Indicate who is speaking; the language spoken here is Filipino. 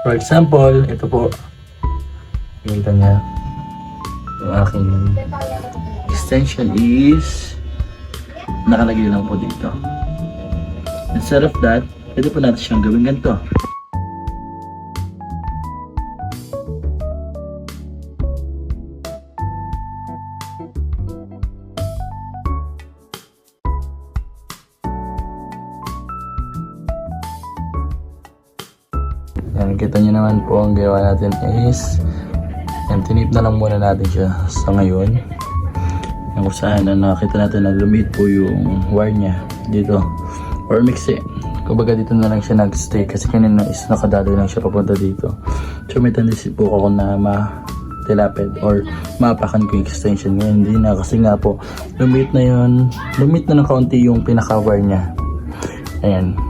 Speaker 1: For example, ito po. Kita niya. Yung aking extension is nakalagay lang po dito. Instead of that, pwede po natin siyang gawin ganito. Yan, kita nyo naman po ang gawa natin is tinip na lang muna natin siya sa ngayon. Yung kung saan na nakita natin na lumit po yung wire niya dito or mixi. Kumbaga dito na lang siya nagstay kasi kanina is nakadaloy lang siya papunta dito. So may tendency po ako na tilapid or maapakan ko yung extension ngayon. Hindi na kasi nga po lumit na yun, lumit na ng kaunti yung pinaka wire niya. Ayan.